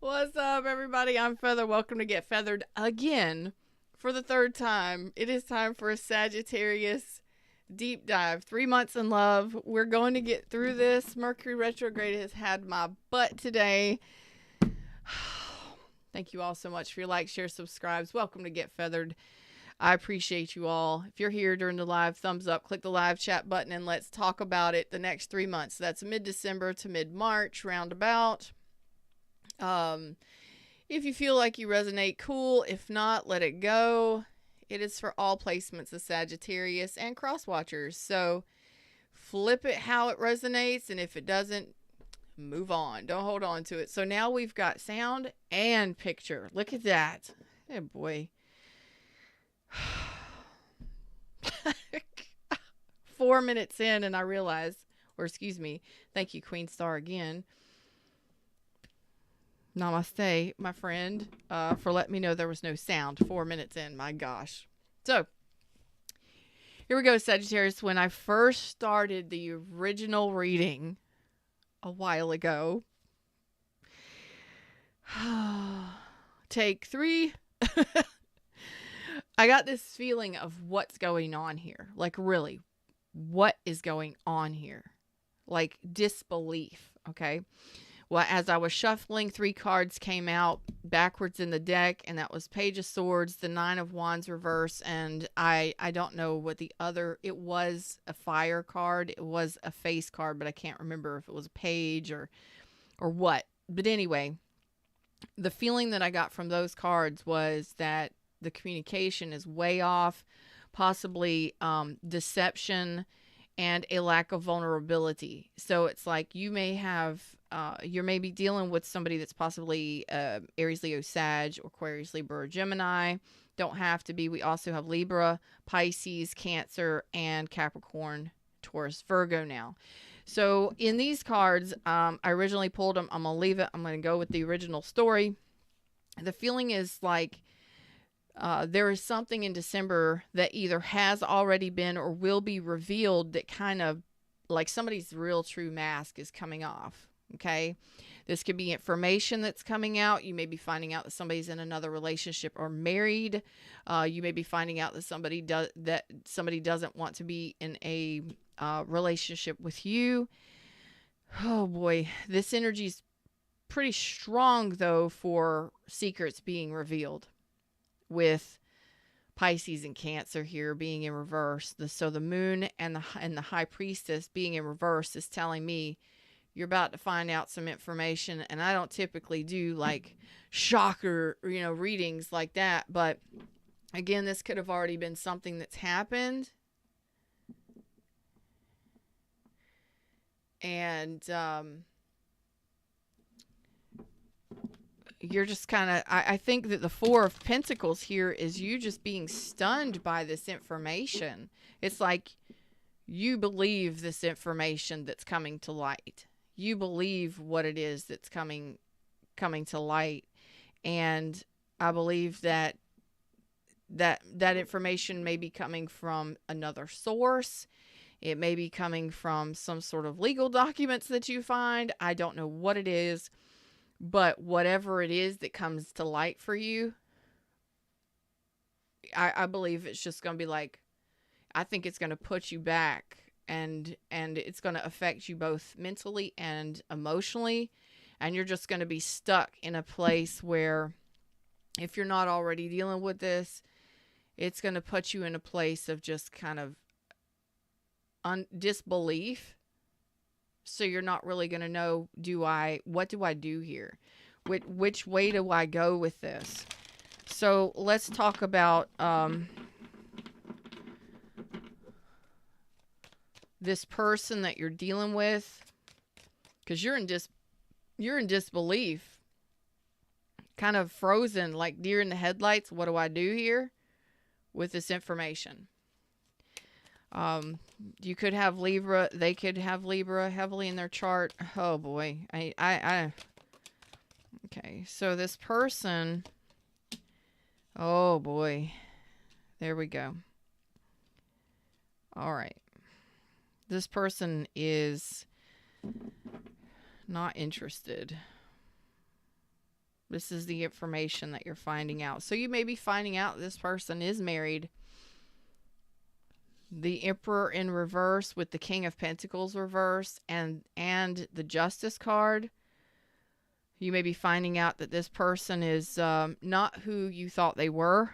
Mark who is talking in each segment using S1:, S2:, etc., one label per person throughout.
S1: What's up, everybody? I'm Feather. Welcome to Get Feathered again for the third time. It is time for a Sagittarius deep dive. 3 months in love. We're going to get through this. Mercury retrograde has had my butt today. Thank you all so much for your likes, shares, subscribes. Welcome to Get Feathered. I appreciate you all. If you're here during the live, thumbs up, click the live chat button, and let's talk about it the next 3 months. That's mid-December to mid-March, roundabout. If you feel like you resonate, cool. If not, let it go. It is for all placements of Sagittarius and cross watchers. So flip it how it resonates, and if it doesn't, move on. Don't hold on to it. So now we've got sound and picture. Look at that. Oh boy. 4 minutes in, and I realize, or excuse me, thank you, Queen Star, again. Namaste, my friend, for letting me know there was no sound 4 minutes in. My gosh. So, here we go, Sagittarius. When I first started the original reading a while ago, take 3. I got this feeling of what's going on here. Like, really, what is going on here? Like, disbelief, okay? Well, as I was shuffling, 3 cards came out backwards in the deck, and that was Page of Swords, the 9 of Wands reverse, and I don't know what the other, it was a fire card, it was a face card, but I can't remember if it was a page or what. But anyway, the feeling that I got from those cards was that the communication is way off, possibly deception, and a lack of vulnerability. So it's like you may have, you're maybe dealing with somebody that's possibly Aries, Leo, Sag, or Aquarius, Libra, or Gemini. Don't have to be. We also have Libra, Pisces, Cancer, and Capricorn, Taurus, Virgo now. So in these cards, I originally pulled them. I'm going to leave it. I'm going to go with the original story. The feeling is like there is something in December that either has already been or will be revealed that kind of like somebody's real true mask is coming off. Okay. This could be information that's coming out. You may be finding out that somebody's in another relationship or married. You may be finding out that somebody doesn't want to be in a relationship with you. Oh boy. This energy is pretty strong though for secrets being revealed, with Pisces and Cancer here being in reverse. So the moon and the high priestess being in reverse is telling me you're about to find out some information. And I don't typically do like shocker, readings like that. But again, this could have already been something that's happened. And, you're just kind of, I think that the 4 of Pentacles here is you just being stunned by this information. It's like you believe this information that's coming to light. You believe what it is that's coming to light. And I believe that information may be coming from another source. It may be coming from some sort of legal documents that you find. I don't know what it is. But whatever it is that comes to light for you, I believe it's just going to be like, I think it's going to put you back, and it's going to affect you both mentally and emotionally. And you're just going to be stuck in a place where, if you're not already dealing with this, it's going to put you in a place of just kind of disbelief. So you're not really going to know, what do I do here? Which way do I go with this? So let's talk about this person that you're dealing with, because you're in disbelief, kind of frozen, like deer in the headlights. What do I do here with this information? You could have Libra. They could have Libra heavily in their chart. Oh boy. Okay. So this person, oh boy, there we go. All right. This person is not interested. This is the information that you're finding out. So you may be finding out this person is married. The Emperor in reverse with the King of Pentacles reverse and the Justice card. You may be finding out that this person is not who you thought they were.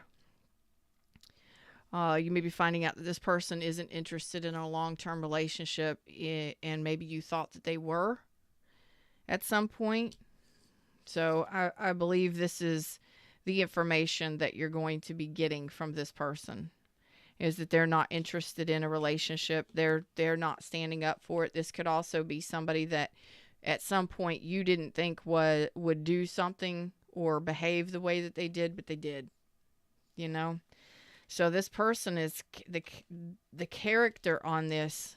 S1: You may be finding out that this person isn't interested in a long-term relationship, and maybe you thought that they were at some point. So I believe this is the information that you're going to be getting from this person, is that they're not interested in a relationship. They're not standing up for it. This could also be somebody that at some point you didn't think would do something or behave the way that they did, but they did, you know? So this person is the character on this.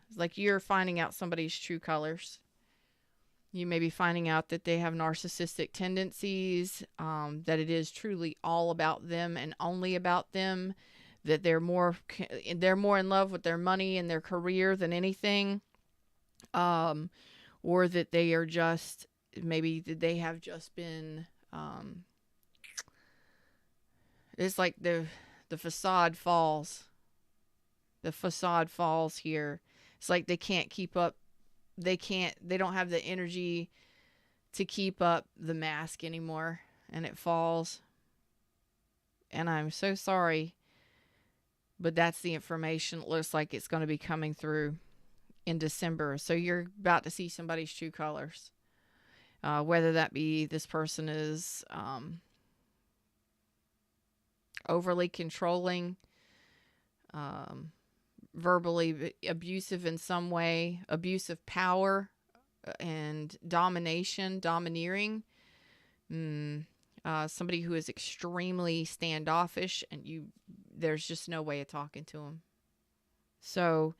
S1: It's like you're finding out somebody's true colors. You may be finding out that they have narcissistic tendencies, that it is truly all about them and only about them, that they're more in love with their money and their career than anything, or that they are just, maybe they have just been, it's like the facade falls. The facade falls here. It's like they can't keep up. They don't have the energy to keep up the mask anymore, and it falls. And I'm so sorry, but that's the information. It looks like it's going to be coming through in December. So you're about to see somebody's true colors. Whether that be this person is overly controlling, verbally abusive in some way, abusive power and domineering. Somebody who is extremely standoffish, and there's just no way of talking to them. So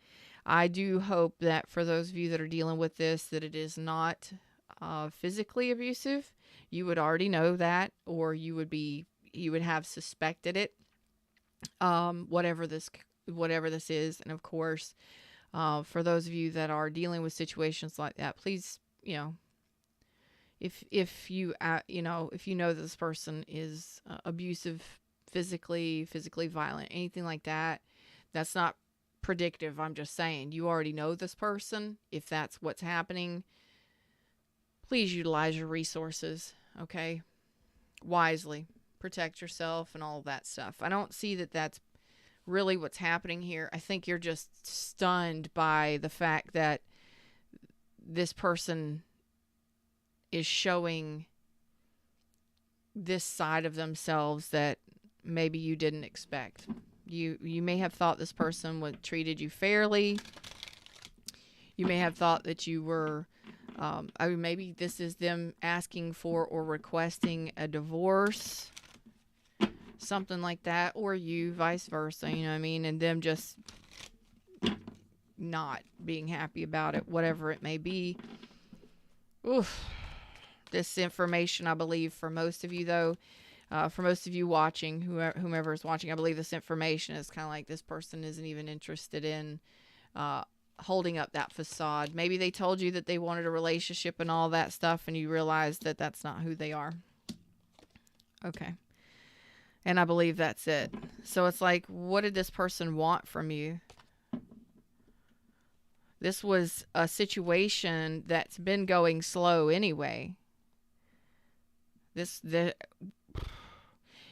S1: I do hope that for those of you that are dealing with this, that it is not physically abusive. You would already know that, or you would have suspected it. Whatever this is. And of course, for those of you that are dealing with situations like that, please, if you know this person is abusive, physically violent, anything like that, that's not predictive. I'm just saying, you already know this person. If that's what's happening, please utilize your resources, okay? Wisely. Protect yourself and all of that stuff. I don't see that that's really what's happening here. I think you're just stunned by the fact that this person is showing this side of themselves that maybe you didn't expect. You may have thought this person treated you fairly. You may have thought that you were, maybe this is them asking for or requesting a divorce, something like that, or you vice versa, you know what I mean, and them just not being happy about it, whatever it may be. Oof. This information, I believe, for most of you though, for most of you watching, whomever is watching, I believe this information is kind of like this person isn't even interested in holding up that facade. Maybe they told you that they wanted a relationship and all that stuff, and you realized that that's not who they are. Okay. And I believe that's it. So it's like, what did this person want from you? This was a situation that's been going slow anyway.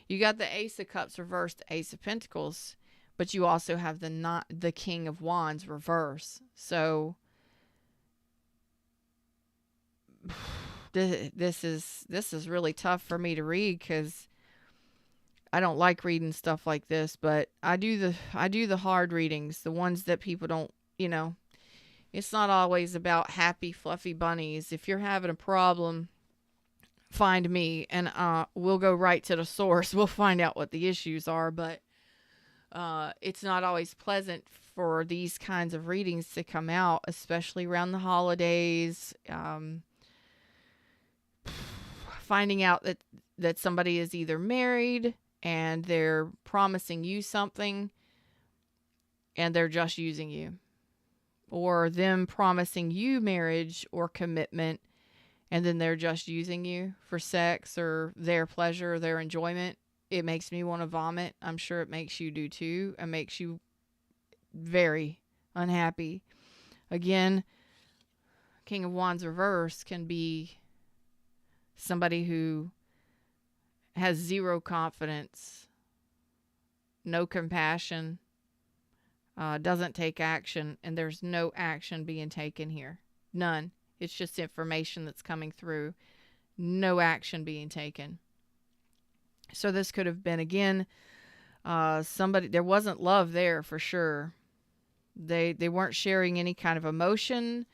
S1: You got the Ace of Cups reversed, Ace of Pentacles, but you also have the King of Wands reverse. So this is really tough for me to read, because I don't like reading stuff like this, but I do the hard readings, the ones that people don't, it's not always about happy, fluffy bunnies. If you're having a problem, find me, and we'll go right to the source. We'll find out what the issues are, but it's not always pleasant for these kinds of readings to come out, especially around the holidays. Finding out that somebody is either married and they're promising you something and they're just using you, or them promising you marriage or commitment and then they're just using you for sex or their pleasure, their enjoyment, it makes me want to vomit. I'm sure it makes you do too. It makes you very unhappy. Again, King of Wands reverse can be somebody who has zero confidence, no compassion, doesn't take action, and there's no action being taken here. None. It's just information that's coming through. No action being taken. So this could have been, again, somebody, there wasn't love there for sure. They weren't sharing any kind of emotion.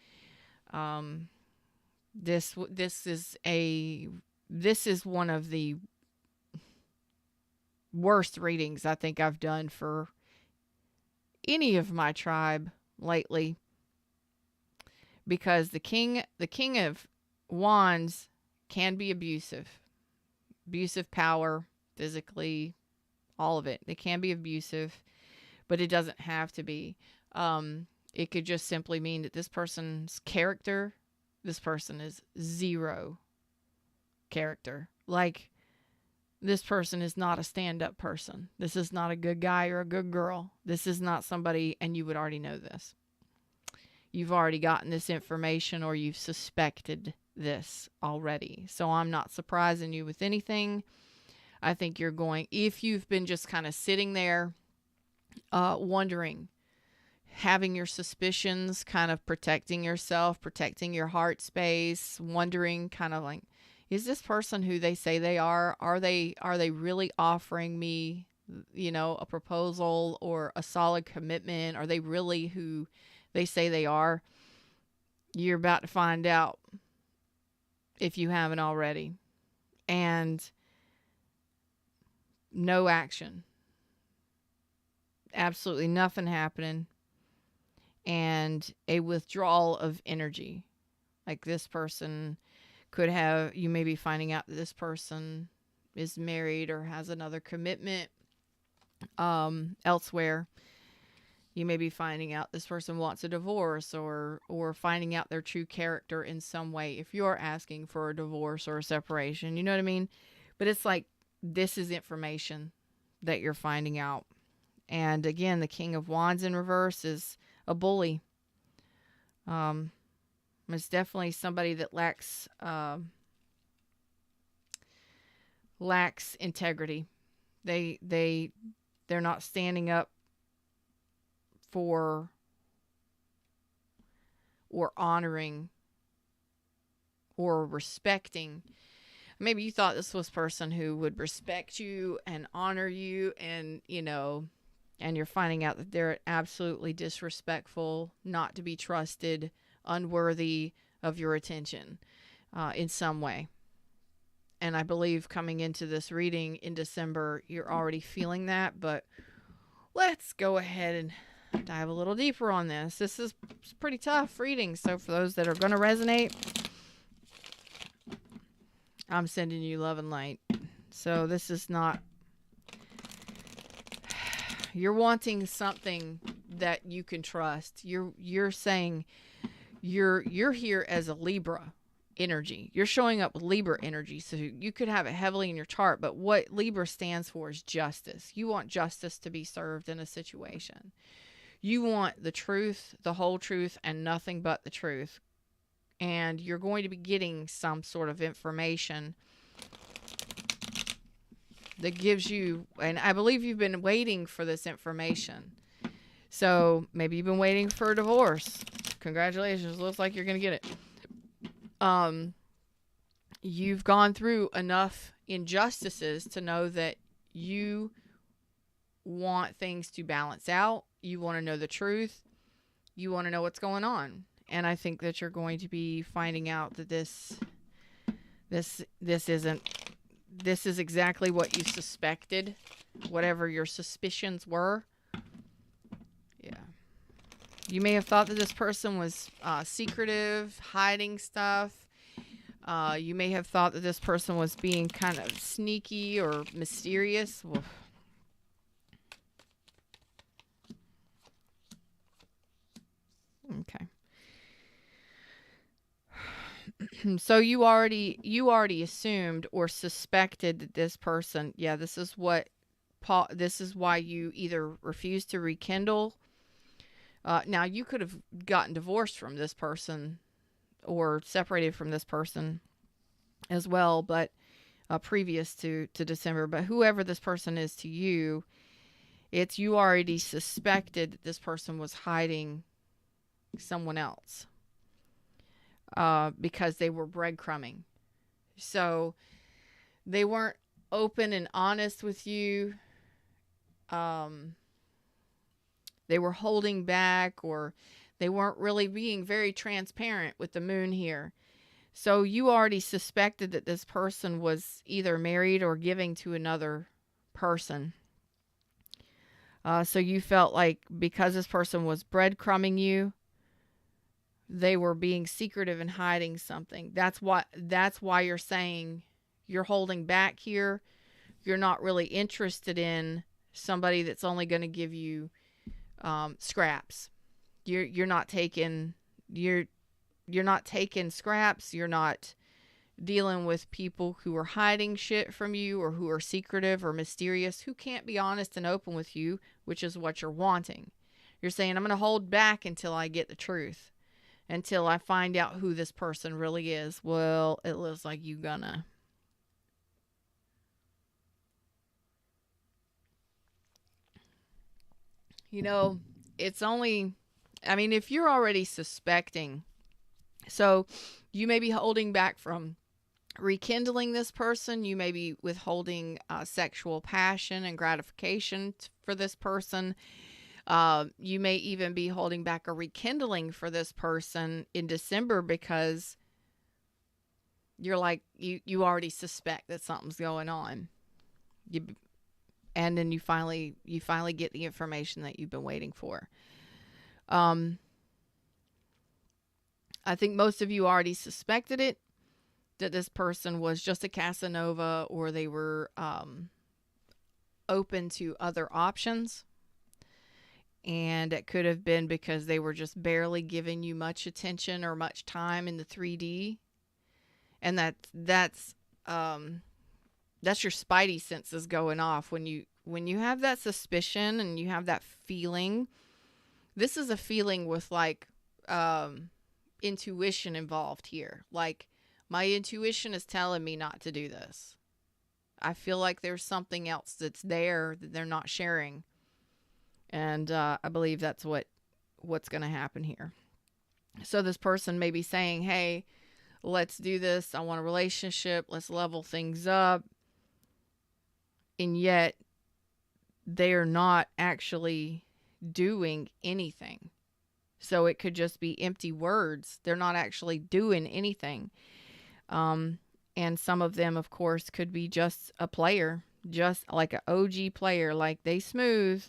S1: This is one of the worst readings I think I've done for any of my tribe lately, because the king of Wands can be abusive power, physically, all of it. It can be abusive, but it doesn't have to be. It could just simply mean that this person's character, this person is zero character. Like, this person is not a stand-up person. This is not a good guy or a good girl. This is not somebody, and you would already know this. You've already gotten this information, or you've suspected this already. So I'm not surprising you with anything. I think you're going, if you've been just kind of sitting there, wondering, having your suspicions, kind of protecting yourself, protecting your heart space, wondering kind of like, is this person who they say they are? Are they really offering me, a proposal or a solid commitment? Are they really who they say they are? You're about to find out, if you haven't already. And no action. Absolutely nothing happening. And a withdrawal of energy. Like, this person could have, you may be finding out that this person is married or has another commitment elsewhere. You may be finding out this person wants a divorce, or finding out their true character in some way if you're asking for a divorce or a separation. You know what I mean? But it's like, this is information that you're finding out. And again, the King of Wands in reverse is a bully. It's definitely somebody that lacks integrity. They're not standing up for or honoring or respecting. Maybe you thought this was a person who would respect you and honor you, and and you're finding out that they're absolutely disrespectful, not to be trusted, unworthy of your attention in some way. And I believe coming into this reading in December, you're already feeling that. But let's go ahead and dive a little deeper on this. This is pretty tough reading. So for those that are going to resonate, I'm sending you love and light. So this is not... You're wanting something that you can trust. You're saying you're here as a Libra energy. You're showing up with Libra energy. So you could have it heavily in your chart, but what Libra stands for is justice. You want justice to be served in a situation. You want the truth, the whole truth, and nothing but the truth. And you're going to be getting some sort of information that gives you, and I believe you've been waiting for this information. So maybe you've been waiting for a divorce. Congratulations. Looks like you're going to get it. You've gone through enough injustices to know that you want things to balance out. You want to know the truth. You want to know what's going on. And I think that you're going to be finding out that this is exactly what you suspected, whatever your suspicions were. Yeah. You may have thought that this person was secretive, hiding stuff. You may have thought that this person was being kind of sneaky or mysterious. Well, okay. So you already assumed or suspected that this person, yeah, this is what Paul, this is why you either refused to rekindle. Now you could have gotten divorced from this person or separated from this person as well, but previous to December. But whoever this person is to you, it's you already suspected that this person was hiding someone else because they were breadcrumbing. So they weren't open and honest with you. Um, they were holding back, or they weren't really being very transparent with the moon here. So you already suspected that this person was either married or giving to another person. So you felt like because this person was breadcrumbing you, they were being secretive and hiding something. That's why you're saying you're holding back here. You're not really interested in somebody that's only going to give you scraps. You're not taking scraps. You're not dealing with people who are hiding shit from you or who are secretive or mysterious, who can't be honest and open with you, which is what you're wanting. You're saying, I'm going to hold back until I get the truth, until I find out who this person really is. Well, it looks like you gonna. You know, it's only, I mean, if you're already suspecting, so you may be holding back from rekindling this person. You may be withholding sexual passion and gratification for this person. You may even be holding back a rekindling for this person in December because you're like, you already suspect that something's going on. And then you finally get the information that you've been waiting for. I think most of you already suspected it, that this person was just a Casanova, or they were open to other options. And it could have been because they were just barely giving you much attention or much time in the 3D. And that's your spidey senses going off when you have that suspicion and you have that feeling. This is a feeling with like intuition involved here. Like, my intuition is telling me not to do this. I feel like there's something else that's there that they're not sharing. And I believe that's what's going to happen here. So this person may be saying, hey, let's do this. I want a relationship. Let's level things up. And yet they are not actually doing anything. So it could just be empty words. They're not actually doing anything. And some of them, of course, could be just a player, just like an OG player, like they smooth,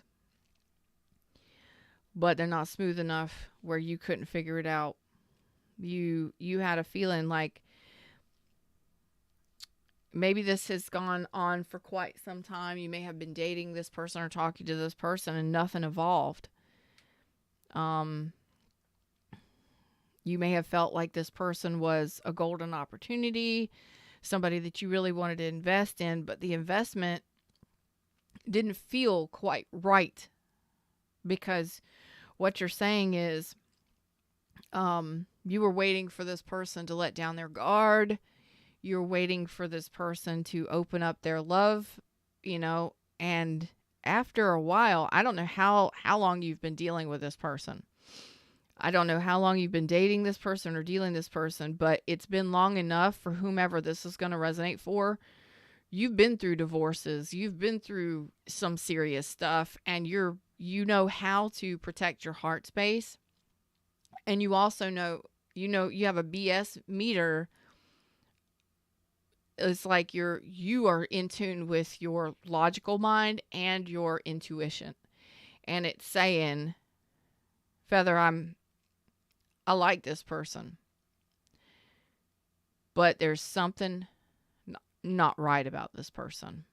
S1: but they're not smooth enough where you couldn't figure it out. You had a feeling like maybe this has gone on for quite some time. You may have been dating this person or talking to this person and nothing evolved. You may have felt like this person was a golden opportunity, somebody that you really wanted to invest in, but the investment didn't feel quite right, because what you're saying is you were waiting for this person to let down their guard. You're waiting for this person to open up their love, and after a while, I don't know how long you've been dealing with this person. I don't know how long you've been dating this person or dealing this person, but it's been long enough for whomever this is going to resonate for. You've been through divorces. You've been through some serious stuff, and you know how to protect your heart space. And you also know you have a BS meter. It's like you are in tune with your logical mind and your intuition. And it's saying, Feather, I like this person, but there's something not right about this person.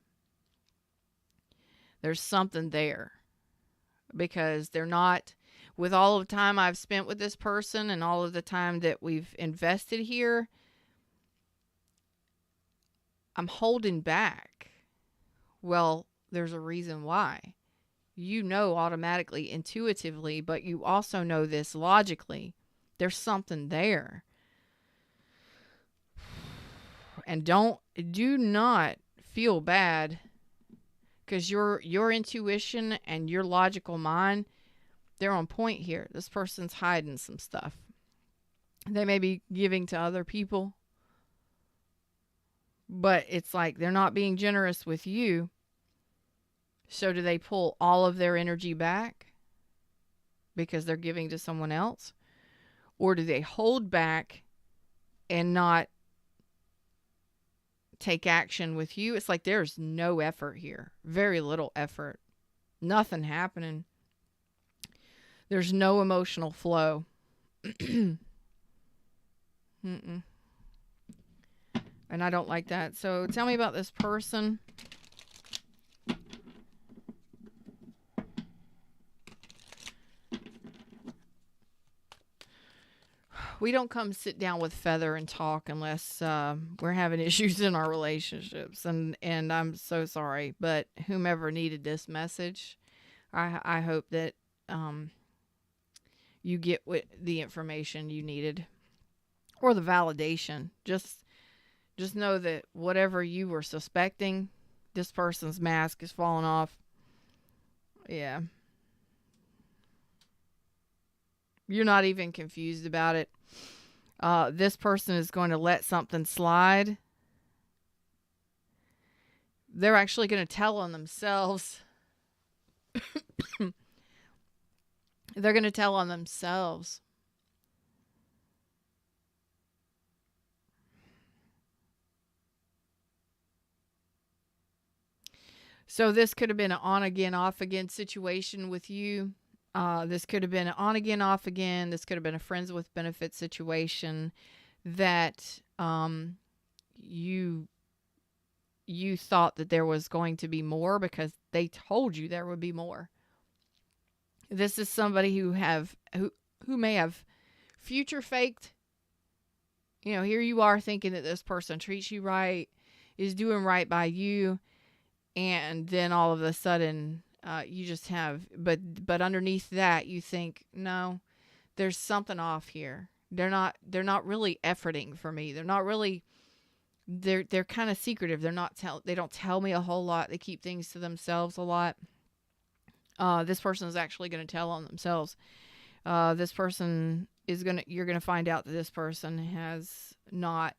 S1: There's something there, because they're not, with all of the time I've spent with this person and all of the time that we've invested here, I'm holding back. Well, there's a reason why. You know
S2: automatically, intuitively, but you also know this logically. There's something there. And do not feel bad, because your intuition and your logical mind, they're on point here. This person's hiding some stuff. They may be giving to other people, but it's like they're not being generous with you. So do they pull all of their energy back because they're giving to someone else? Or do they hold back and not take action with you? It's like there's no effort here. Very little effort. Nothing happening. There's no emotional flow. Mm-mm. And I don't like that. So tell me about this person. We don't come sit down with Feather and talk unless we're having issues in our relationships. And I'm so sorry. But whomever needed this message, I hope that you get the information you needed. Or the validation. Just know that whatever you were suspecting, this person's mask is falling off. Yeah. You're not even confused about it. This person is going to let something slide. They're actually going to tell on themselves. They're going to tell on themselves. So this could have been an on again, off again situation with you. This could have been an on again, off again. This could have been a friends with benefits situation that you thought that there was going to be more because they told you there would be more. This is somebody who may have future faked. You know, here you are thinking that this person treats you right, is doing right by you, and then all of a sudden you just have, but underneath that you think, no, there's something off here. They're not really efforting for me. They're not really, they're kind of secretive. They don't tell me a whole lot. They keep things to themselves a lot. This person is actually going to tell on themselves. This person you're going to find out that this person has not,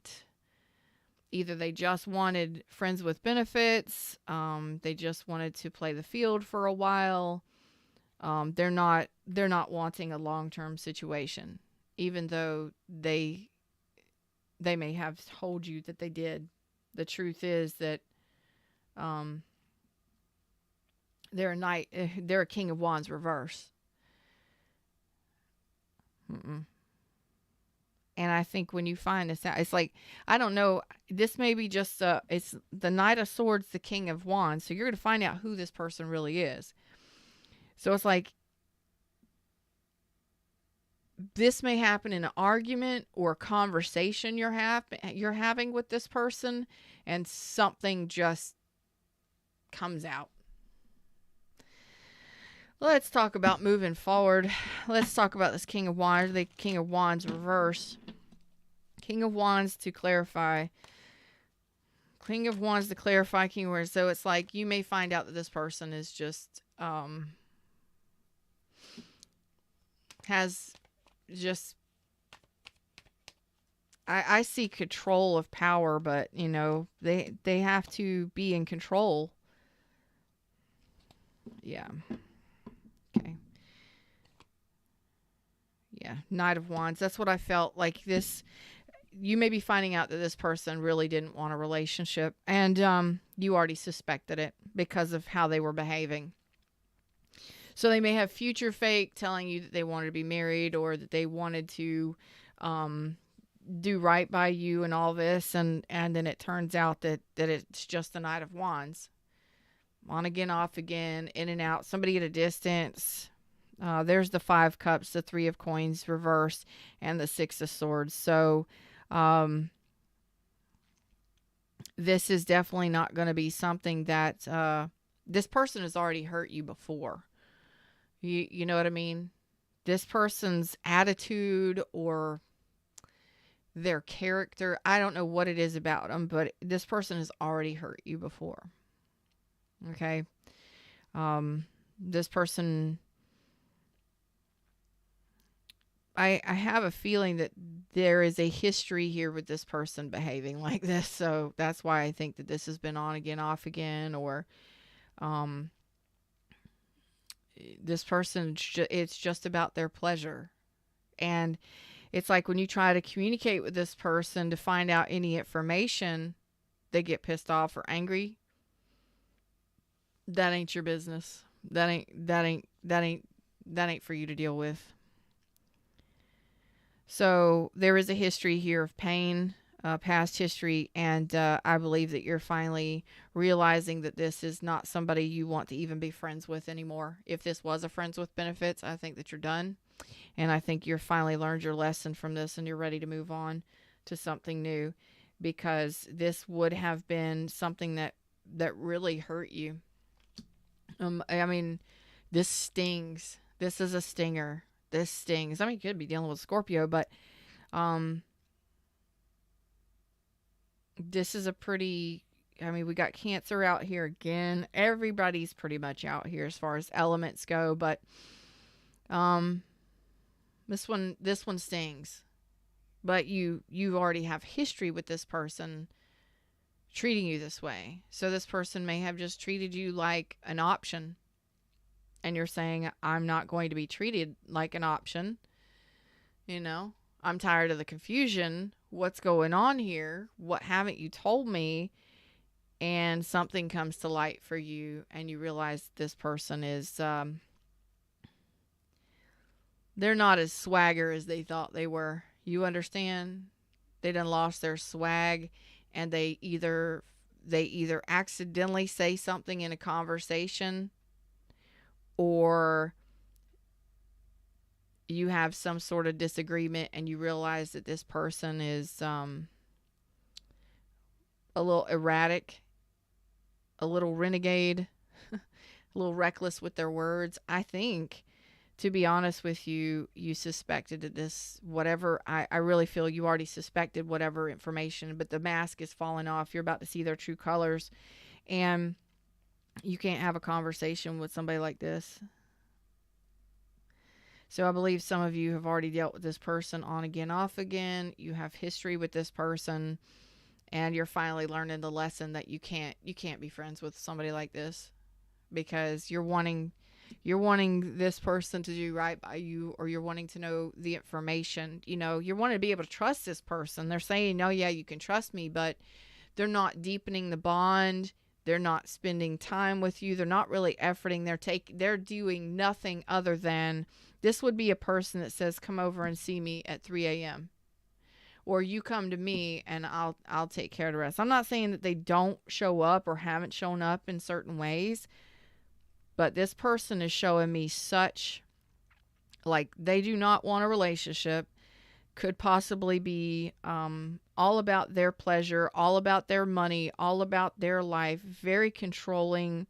S2: either they just wanted friends with benefits, they just wanted to play the field for a while. They're not wanting a long-term situation, even though they may have told you that they did. The truth is that they're a King of Wands reverse. Mm-mm. And I think when you find this out, it's like, I don't know, this may be just, it's the Knight of Swords, the King of Wands. So you're going to find out who this person really is. So it's like, this may happen in an argument or a conversation you're having with this person, and something just comes out. Let's talk about moving forward. Let's talk about this King of Wands, the King of Wands reverse. King of Wands to clarify. King of Wands to clarify, King of Wands. So it's like you may find out that this person is just, has just, I see control of power, but, you know, they have to be in control. Yeah. Okay. Yeah. Knight of Wands. That's what I felt like. This, you may be finding out that this person really didn't want a relationship, and you already suspected it because of how they were behaving. So they may have future fake, telling you that they wanted to be married, or that they wanted to do right by you and all this, and then it turns out that it's just the Knight of Wands. On again, off again, in and out, somebody at a distance. There's the 5 cups, the 3 of coins reversed, and the 6 of swords. So this is definitely not going to be something that this person has already hurt you before. You know what I mean? This person's attitude or their character, I don't know what it is about them, but this person has already hurt you before. Okay? This person, I have a feeling that there is a history here with this person behaving like this. So that's why I think that this has been on again, off again, or this person, it's just about their pleasure. And it's like when you try to communicate with this person to find out any information, they get pissed off or angry. That ain't your business. That ain't for you to deal with. So there is a history here of pain, past history, and I believe that you're finally realizing that this is not somebody you want to even be friends with anymore. If this was a friends with benefits, I think that you're done. And I think you're finally learned your lesson from this and you're ready to move on to something new, because this would have been something that really hurt you. I mean, this stings. This is a stinger. This stings. I mean, you could be dealing with Scorpio, but this is a pretty, I mean, we got Cancer out here again. Everybody's pretty much out here as far as elements go, but this one stings. But you already have history with this person treating you this way. So this person may have just treated you like an option. And you're saying, I'm not going to be treated like an option. You know, I'm tired of the confusion. What's going on here? What haven't you told me? And something comes to light for you and you realize this person is, they're not as swagger as they thought they were. You understand? They done lost their swag, and they either accidentally say something in a conversation, or you have some sort of disagreement and you realize that this person is a little erratic, a little renegade, a little reckless with their words. I think, to be honest with you, you suspected that this, whatever, I really feel you already suspected whatever information, but the mask is falling off. You're about to see their true colors, and you can't have a conversation with somebody like this. So I believe some of you have already dealt with this person on again, off again. You have history with this person, and you're finally learning the lesson that you can't be friends with somebody like this, because you're wanting this person to do right by you, or you're wanting to know the information. You know, you're wanting to be able to trust this person. They're saying, no, yeah, you can trust me, but they're not deepening the bond. They're not spending time with you. They're not really efforting. They're doing nothing other than, this would be a person that says, come over and see me at 3 a.m. Or you come to me and I'll take care of the rest. I'm not saying that they don't show up or haven't shown up in certain ways, but this person is showing me such, like, they do not want a relationship. Could possibly be all about their pleasure, all about their money, all about their life, very controlling.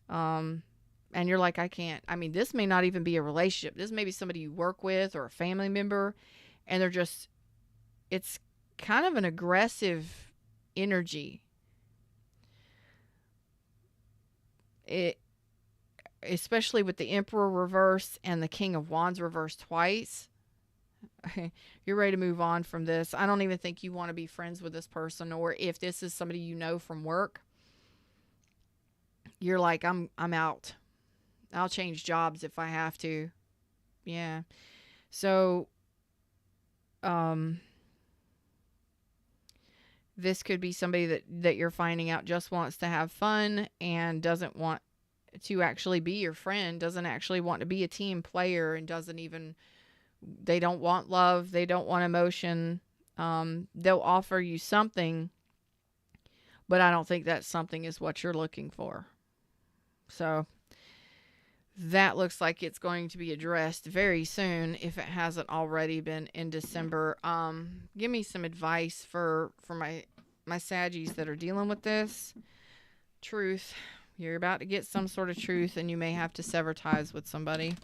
S2: And you're like, I can't. I mean, this may not even be a relationship. This may be somebody you work with or a family member, and they're just, it's kind of an aggressive energy. Especially with the Emperor reverse and the King of Wands reversed twice. You're ready to move on from this. I don't even think you want to be friends with this person, or if this is somebody you know from work, you're like, I'm out. I'll change jobs if I have to. Yeah. So this could be somebody that you're finding out just wants to have fun and doesn't want to actually be your friend, doesn't actually want to be a team player, and they don't want love. They don't want emotion. They'll offer you something, but I don't think that something is what you're looking for. So that looks like it's going to be addressed very soon, if it hasn't already been in December. Give me some advice for my my Saggies that are dealing with this. Truth. You're about to get some sort of truth, and you may have to sever ties with somebody.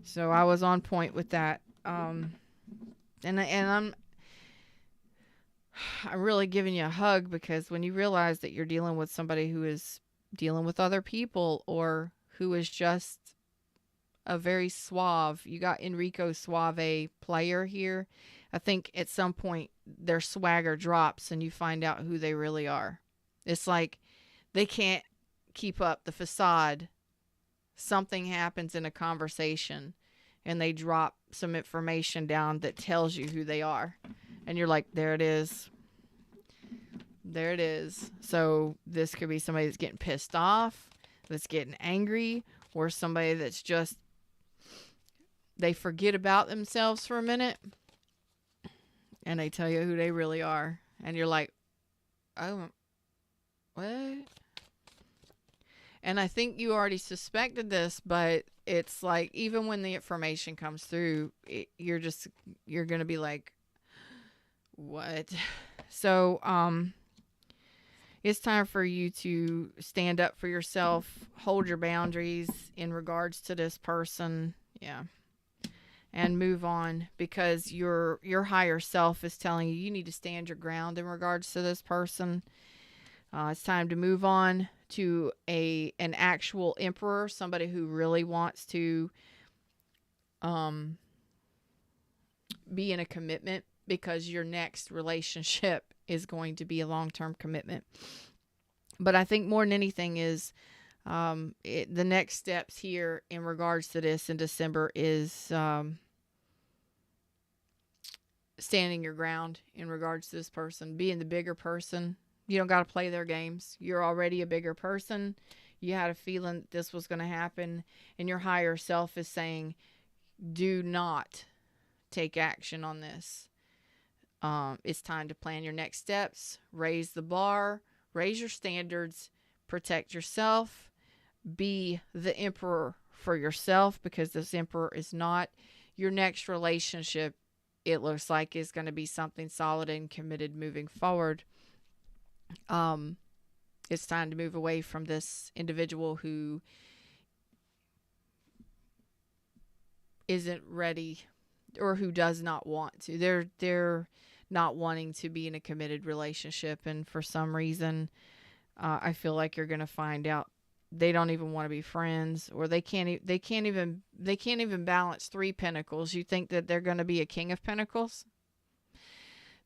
S2: So I was on point with that. And I'm really giving you a hug, because when you realize that you're dealing with somebody who is dealing with other people, or who is just a very suave, you got Enrico Suave player here. I think at some point their swagger drops and you find out who they really are. It's like they can't keep up the facade. Something happens in a conversation and they drop some information down that tells you who they are. And you're like, there it is. There it is. So this could be somebody that's getting pissed off, that's getting angry, or somebody that's just, they forget about themselves for a minute and they tell you who they really are. And you're like, oh, what? And I think you already suspected this, but it's like, even when the information comes through, you're going to be like, what? So, it's time for you to stand up for yourself, hold your boundaries in regards to this person. Yeah. And move on, because your higher self is telling you need to stand your ground in regards to this person. It's time to move on to an actual emperor, somebody who really wants to be in a commitment, because your next relationship is going to be a long-term commitment. But I think more than anything is the next steps here in regards to this in December is standing your ground in regards to this person, being the bigger person. You don't got to play their games. You're already a bigger person. You had a feeling that this was going to happen, and your higher self is saying, do not take action on this. It's time to plan your next steps, raise the bar, raise your standards, protect yourself, be the emperor for yourself, because this emperor is not your next relationship. It looks like is going to be something solid and committed moving forward. It's time to move away from this individual who isn't ready, or who does not want to. They're not wanting to be in a committed relationship, and for some reason, I feel like you're going to find out they don't even want to be friends, or they can't even balance 3 pentacles. You think that they're going to be a king of pentacles?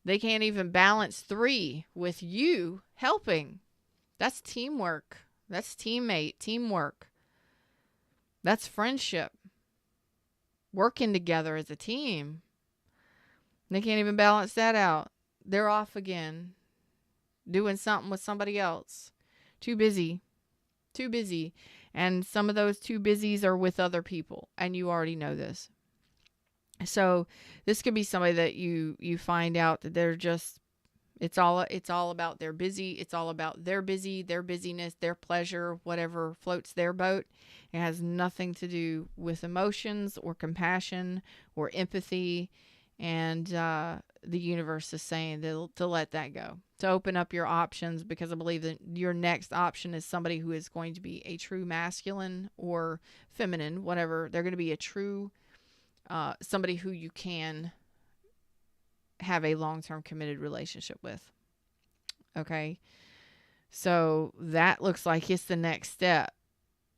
S2: They can't even balance 3 with you helping. That's teamwork. That's teamwork. That's friendship. Working together as a team. They can't even balance that out. They're off again, doing something with somebody else. Too busy. And some of those too busies are with other people, and you already know this. So this could be somebody that you find out that they're just, it's all about they're busy. It's all about their busyness, their pleasure, whatever floats their boat. It has nothing to do with emotions or compassion or empathy. And the universe is saying to let that go, to open up your options, because I believe that your next option is somebody who is going to be a true masculine or feminine, whatever. They're going to be a true somebody who you can have a long-term committed relationship with. Okay. So that looks like it's the next step.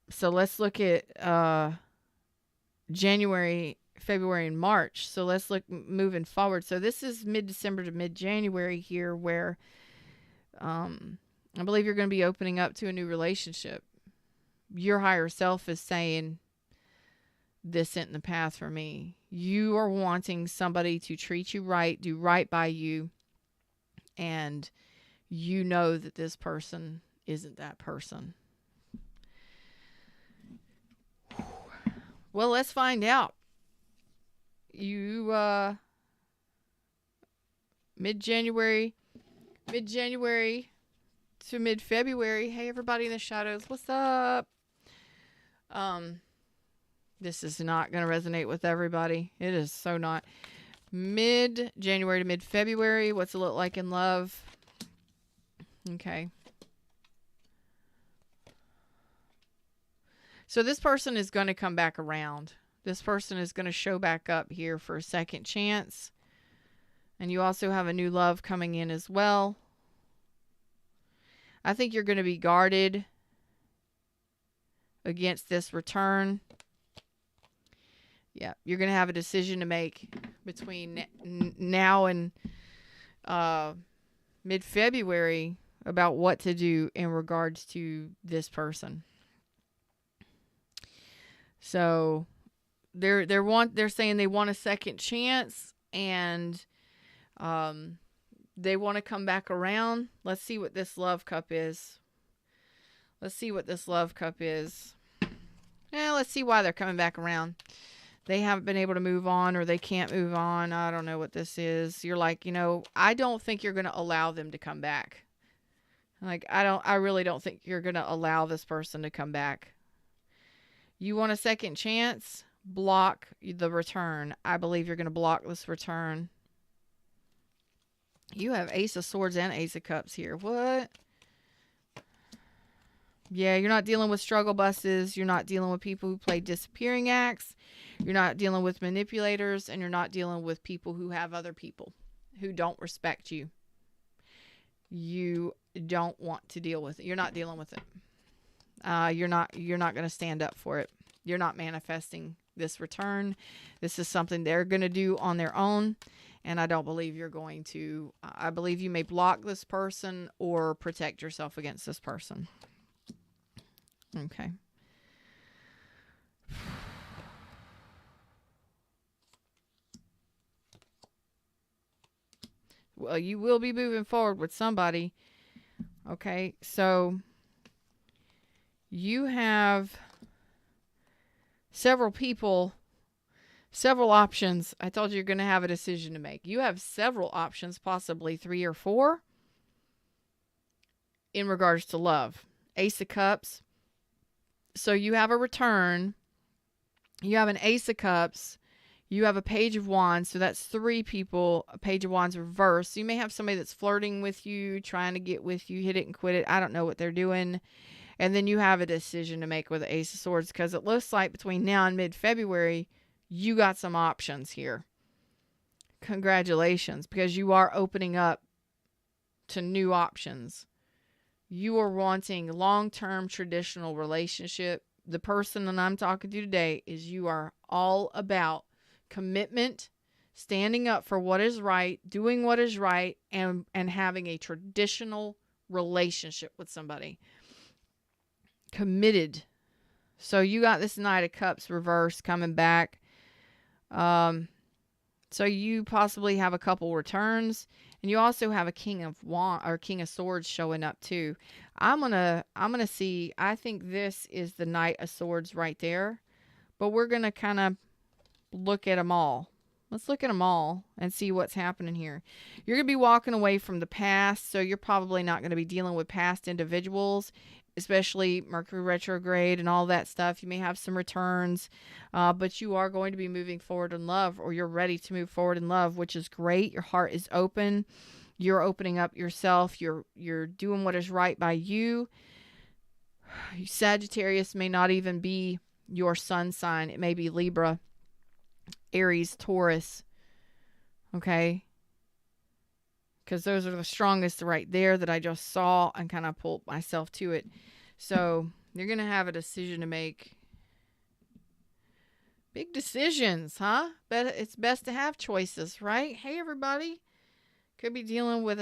S2: So let's look at January, February, and March. So let's look moving forward. So this is mid-December to mid-January here, where I believe you're going to be opening up to a new relationship. Your higher self is saying, this isn't the path for me. You are wanting somebody to treat you right, do right by you, and you know that this person isn't that person. Well, let's find out. You mid-January to mid-February. Hey, everybody in the shadows, what's up? This is not going to resonate with everybody. It is so not. Mid-January to mid-February, what's it look like in love? Okay. So this person is going to come back around. This person is going to show back up here for a second chance. And you also have a new love coming in as well. I think you're going to be guarded against this return. Yeah, you're going to have a decision to make between now and mid-February about what to do in regards to this person. So they're saying they want a second chance, and they want to come back around. Let's see what this love cup is. Let's see what this love cup is. Let's see why they're coming back around. They haven't been able to move on, or they can't move on. I don't know what this is. You're like, I don't think you're going to allow them to come back. Like, I really don't think you're going to allow this person to come back. You want a second chance? Block the return. I believe you're going to block this return. You have Ace of Swords and Ace of Cups here. What? Yeah, you're not dealing with struggle buses. You're not dealing with people who play disappearing acts. You're not dealing with manipulators. And you're not dealing with people who have other people who don't respect you. You don't want to deal with it. You're not dealing with it. You're not going to stand up for it. You're not manifesting this return. This is something they're going to do on their own. And I don't believe you're going to. I believe you may block this person or protect yourself against this person. Okay. Well, you will be moving forward with somebody. Okay, so you have several people, several options. I told you you're going to have a decision to make. You have several options, possibly 3 or 4, in regards to love. Ace of Cups. So you have a return. You have an Ace of Cups. You have a Page of Wands. So that's 3 people. A Page of Wands reversed. So you may have somebody that's flirting with you, trying to get with you, hit it and quit it. I don't know what they're doing. And then you have a decision to make with the Ace of Swords, because it looks like between now and mid-February, you got some options here. Congratulations, because you are opening up to new options. You are wanting long-term traditional relationship. The person that I'm talking to today is you are all about commitment, standing up for what is right, doing what is right, and having a traditional relationship with somebody. Committed. So you got this Knight of Cups reversed coming back. So you possibly have a couple returns, and you also have a King of Swords showing up too. I'm gonna see. I think this is the Knight of Swords right there, but we're gonna kind of look at them all. Let's look at them all and see what's happening here. You're gonna be walking away from the past, so you're probably not gonna be dealing with past individuals, especially Mercury retrograde and all that stuff. You may have some returns, but you are going to be moving forward in love, or you're ready to move forward in love, which is great. Your heart is open. You're opening up yourself. You're doing what is right by you. Sagittarius may not even be your sun sign. It may be Libra, Aries, Taurus. Okay? Because those are the strongest right there that I just saw and kind of pulled myself to it. So you're going to have a decision to make. Big decisions, huh? But it's best to have choices, right? Hey, everybody. Could be dealing with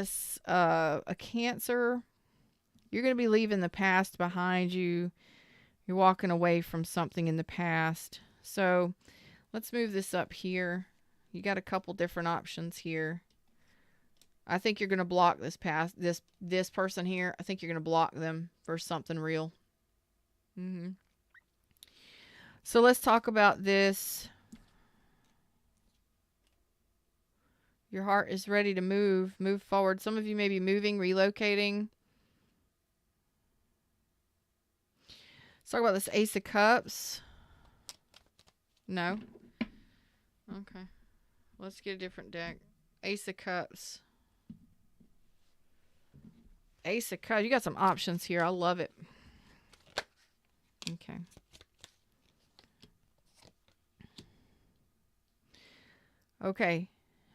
S2: a Cancer. You're going to be leaving the past behind you. You're walking away from something in the past. So let's move this up here. You got a couple different options here. I think you're going to block this person here. I think you're going to block them for something real. So let's talk about this. Your heart is ready to move forward. Some of you may be moving, relocating. Let's talk about this Ace of Cups. No. Okay. Let's get a different deck. Ace of Cups. Ace of Cups. You got some options here. I love it. Okay. Okay.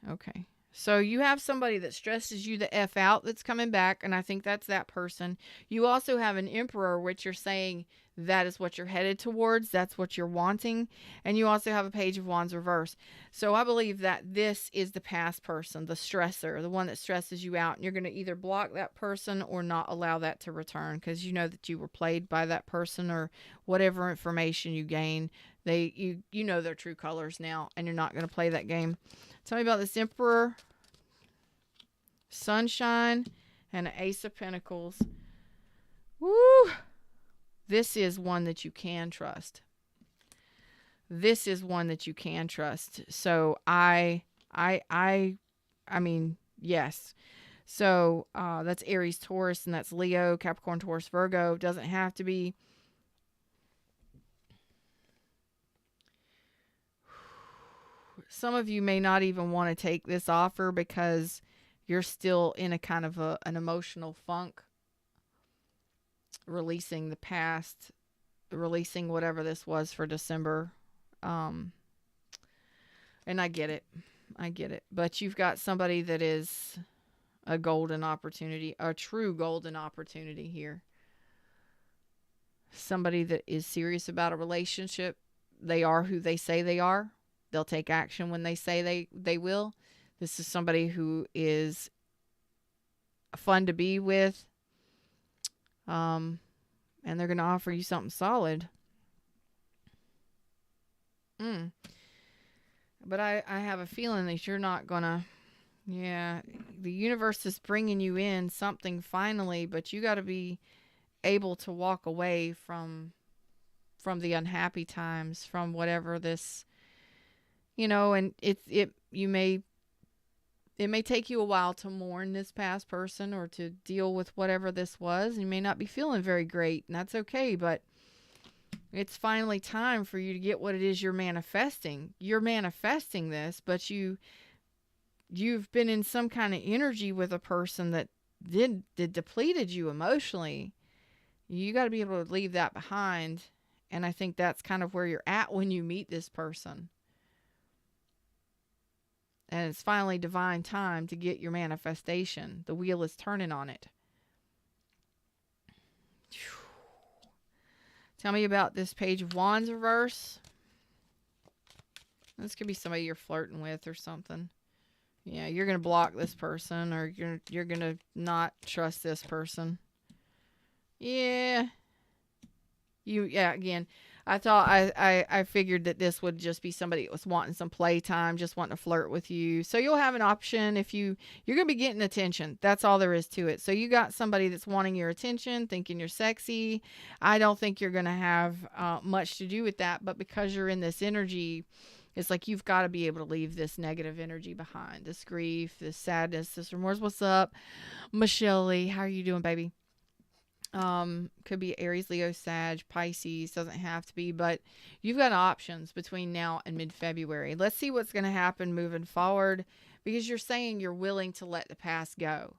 S2: Okay. So you have somebody that stresses you the F out that's coming back, and I think that's that person. You also have an Emperor, which you're saying that is what you're headed towards. That's what you're wanting. And you also have a Page of Wands reverse. So I believe that this is the past person, the stressor, the one that stresses you out. And you're going to either block that person or not allow that to return because you know that you were played by that person or whatever information you gain. You know their true colors now, and you're not going to play that game. Tell me about this Emperor, Sunshine, and an Ace of Pentacles. Woo! This is one that you can trust. This is one that you can trust. So I mean, yes. So that's Aries, Taurus, and that's Leo, Capricorn, Taurus, Virgo. Doesn't have to be. Some of you may not even want to take this offer because you're still in a kind of an emotional funk. Releasing the past, releasing whatever this was for December. And I get it. But you've got somebody that is a golden opportunity, a true golden opportunity here. Somebody that is serious about a relationship. They are who they say they are. They'll take action when they say they will. This is somebody who is fun to be with. And they're going to offer you something solid. But I have a feeling that you're not going to, the universe is bringing you in something finally, but you got to be able to walk away from the unhappy times, from whatever this, and it may take you a while to mourn this past person or to deal with whatever this was. You may not be feeling very great, and that's okay, but it's finally time for you to get what it is you're manifesting. You're manifesting this, but you've been in some kind of energy with a person that depleted you emotionally. You got to be able to leave that behind, and I think that's kind of where you're at when you meet this person. And it's finally divine time to get your manifestation. The wheel is turning on it. Tell me about this Page of Wands reverse. This could be somebody you're flirting with or something. Yeah, you're going to block this person or you're going to not trust this person. Yeah. Again, I thought I figured that this would just be somebody that was wanting some playtime, just wanting to flirt with you. So you'll have an option if you're going to be getting attention. That's all there is to it. So you got somebody that's wanting your attention, thinking you're sexy. I don't think you're going to have much to do with that, but because you're in this energy, it's like you've got to be able to leave this negative energy behind, this grief, this sadness, this remorse. What's up, Michelle Lee? How are you doing, baby? Could be Aries, Leo, Sag, Pisces, doesn't have to be, but you've got options between now and mid-February. Let's see what's going to happen moving forward, because you're saying you're willing to let the past go,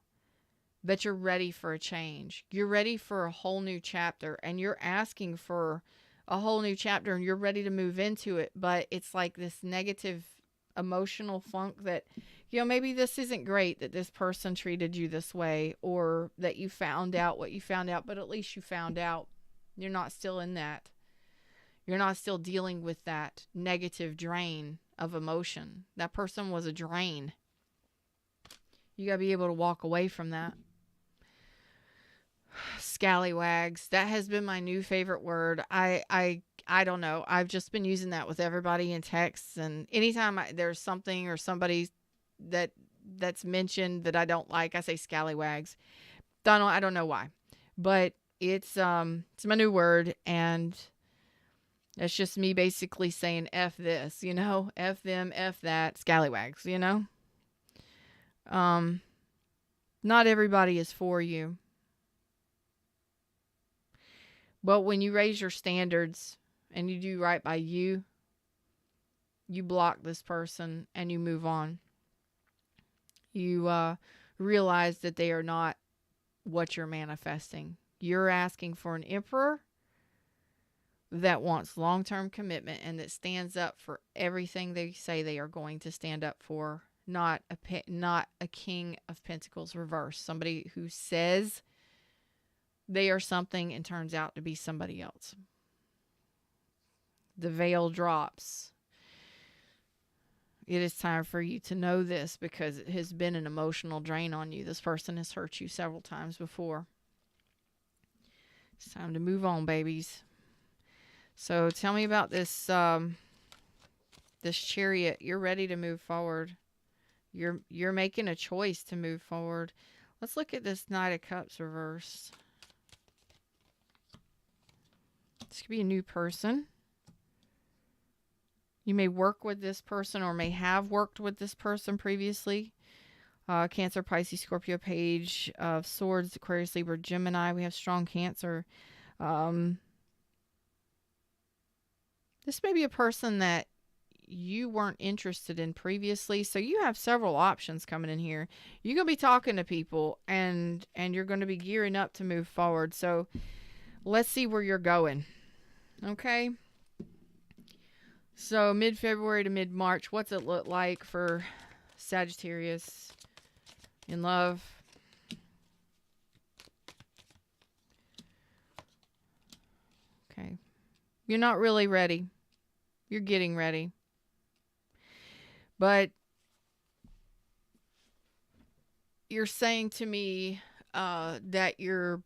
S2: that you're ready for a change. You're ready for a whole new chapter, and you're asking for a whole new chapter, and you're ready to move into it, but it's like this negative emotional funk that, maybe this isn't great that this person treated you this way, or that you found out what you found out, but at least you found out. You're not still in that. You're not still dealing with that negative drain of emotion. That person was a drain. You got to be able to walk away from that. Scallywags. That has been my new favorite word. I don't know. I've just been using that with everybody in texts, and anytime there's something or somebody that's mentioned that I don't like, I say scallywags. I don't know why, but it's my new word, and that's just me basically saying F this, F them, F that, scallywags, Not everybody is for you. But when you raise your standards and you do right by you, you block this person and you move on. You realize that they are not what you're manifesting. You're asking for an emperor that wants long-term commitment and that stands up for everything they say they are going to stand up for. Not a King of Pentacles reverse. Somebody who says they are something and turns out to be somebody else. The veil drops. It is time for you to know this because it has been an emotional drain on you. This person has hurt you several times before. It's time to move on, babies. So tell me about this this Chariot. You're ready to move forward. You're making a choice to move forward. Let's look at this Knight of Cups reversed. This could be a new person. You may work with this person or may have worked with this person previously. Cancer, Pisces, Scorpio, Page of Swords, Aquarius, Libra, Gemini. We have strong Cancer. This may be a person that you weren't interested in previously. So you have several options coming in here. You're going to be talking to people and you're going to be gearing up to move forward. So let's see where you're going. Okay. So mid-February to mid-March, what's it look like for Sagittarius in love? Okay. You're not really ready. You're getting ready. But you're saying to me that you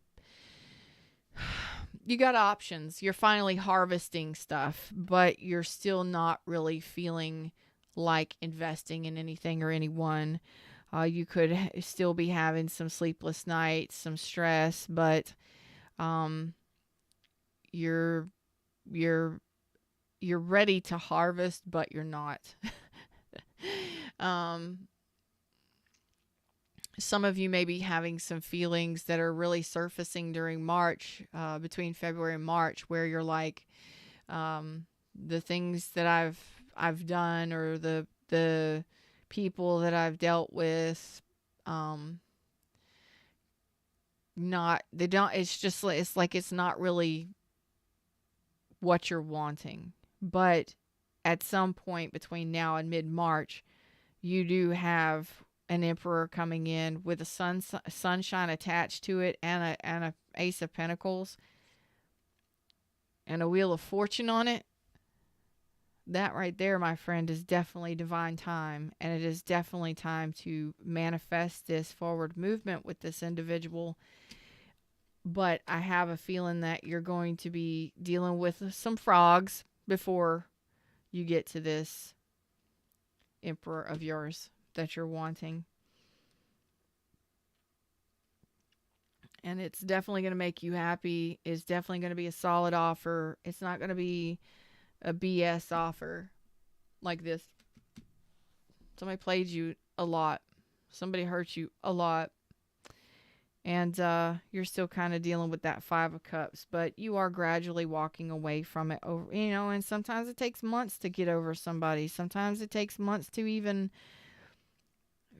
S2: got options. You're finally harvesting stuff, but you're still not really feeling like investing in anything or anyone. You could still be having some sleepless nights, some stress, but you're ready to harvest, but you're not. Some of you may be having some feelings that are really surfacing during March, between February and March, where you're like, the things that I've done or the people that I've dealt with, it's like it's not really what you're wanting. But at some point between now and mid-March, you do have an Emperor coming in with a sunshine attached to it and a Ace of Pentacles and a Wheel of Fortune on it. That right there, my friend, is definitely divine time, and it is definitely time to manifest this forward movement with this individual. But I have a feeling that you're going to be dealing with some frogs before you get to this Emperor of yours that you're wanting. And it's definitely going to make you happy. It's definitely going to be a solid offer. It's not going to be a BS offer like this. Somebody played you a lot. Somebody hurt you a lot. And you're still kind of dealing with that 5 of Cups. But you are gradually walking away from it. And sometimes it takes months to get over somebody. Sometimes it takes months to even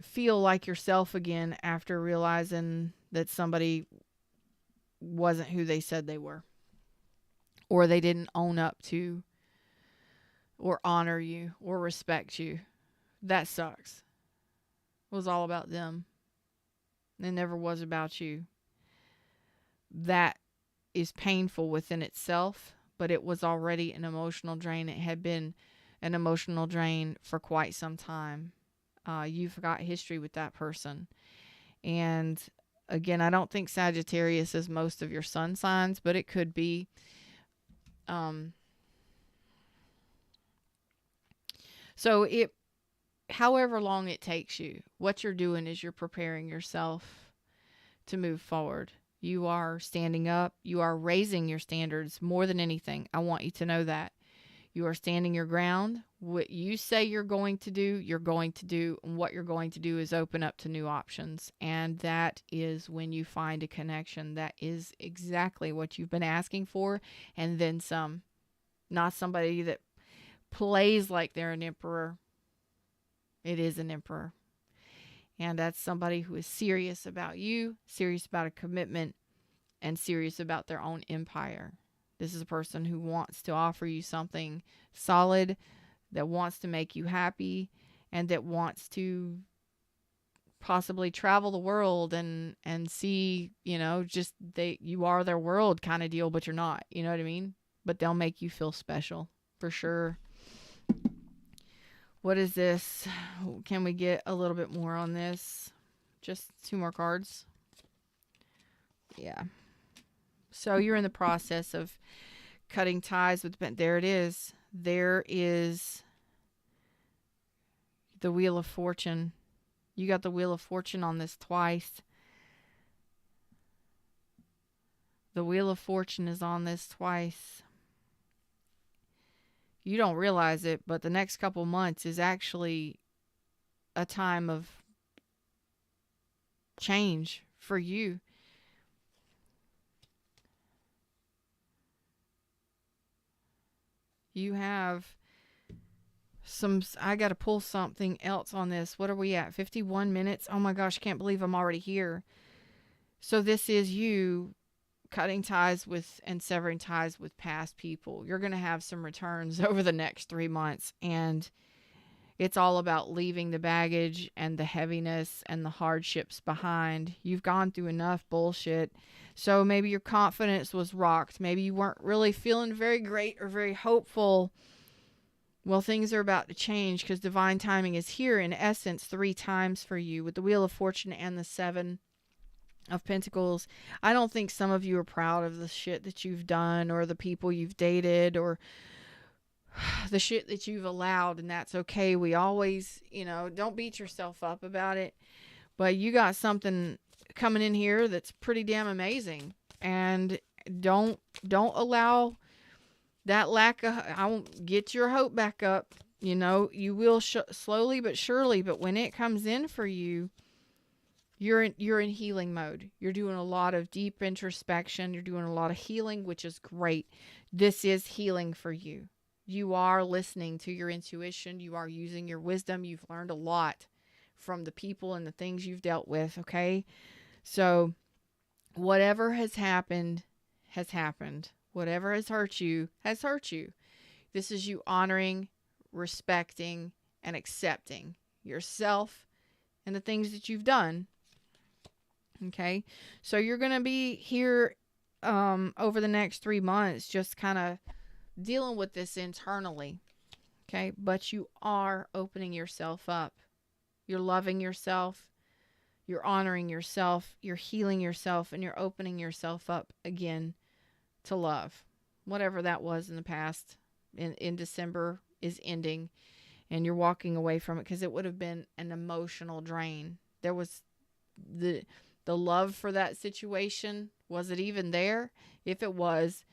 S2: feel like yourself again after realizing that somebody wasn't who they said they were. Or they didn't own up to or honor you or respect you. That sucks. It was all about them. It never was about you. That is painful within itself, but it was already an emotional drain. It had been an emotional drain for quite some time. You've got history with that person. And again, I don't think Sagittarius is most of your sun signs, but it could be. So however long it takes you, what you're doing is you're preparing yourself to move forward. You are standing up. You are raising your standards more than anything. I want you to know that. You are standing your ground. What you say you're going to do, you're going to do. And what you're going to do is open up to new options. And that is when you find a connection that is exactly what you've been asking for. And then some. Not somebody that plays like they're an emperor. It is an emperor. And that's somebody who is serious about you, serious about a commitment, and serious about their own empire. This is a person who wants to offer you something solid, that wants to make you happy, and that wants to possibly travel the world and see, just you are their world kind of deal, but you're not, you know what I mean? But they'll make you feel special for sure. What is this? Can we get a little bit more on this? Just 2 more cards. Yeah. So you're in the process of cutting ties with, there it is. There is the Wheel of Fortune. You got the Wheel of Fortune on this twice. The Wheel of Fortune is on this twice. You don't realize it, but the next couple months is actually a time of change for you. You have I got to pull something else on this. What are we at? 51 minutes. Oh my gosh, I can't believe I'm already here. So this is you cutting ties with and severing ties with past people. You're going to have some returns over the next 3 months, and it's all about leaving the baggage and the heaviness and the hardships behind. You've gone through enough bullshit. So maybe your confidence was rocked. Maybe you weren't really feeling very great or very hopeful. Well, things are about to change because divine timing is here in essence 3 times for you with the Wheel of Fortune and the 7 of Pentacles. I don't think some of you are proud of the shit that you've done or the people you've dated or the shit that you've allowed, and that's okay. We always, don't beat yourself up about it. But you got something coming in here that's pretty damn amazing. And don't allow that lack of, I won't get your hope back up. You will slowly but surely, but when it comes in for you, you're in healing mode. You're doing a lot of deep introspection. You're doing a lot of healing, which is great. This is healing for you. You are listening to your intuition. You are using your wisdom. You've learned a lot from the people and the things you've dealt with, okay? So whatever has happened has happened. Whatever has hurt you has hurt you. This is you honoring, respecting, and accepting yourself and the things that you've done. Okay? So you're going to be here over the next 3 months just kind of dealing with this internally. Okay? But you are opening yourself up. You're loving yourself. You're honoring yourself. You're healing yourself. And you're opening yourself up again to love. Whatever that was in the past in December is ending, and you're walking away from it because it would have been an emotional drain. There was the love for that situation. Was it even there? If it was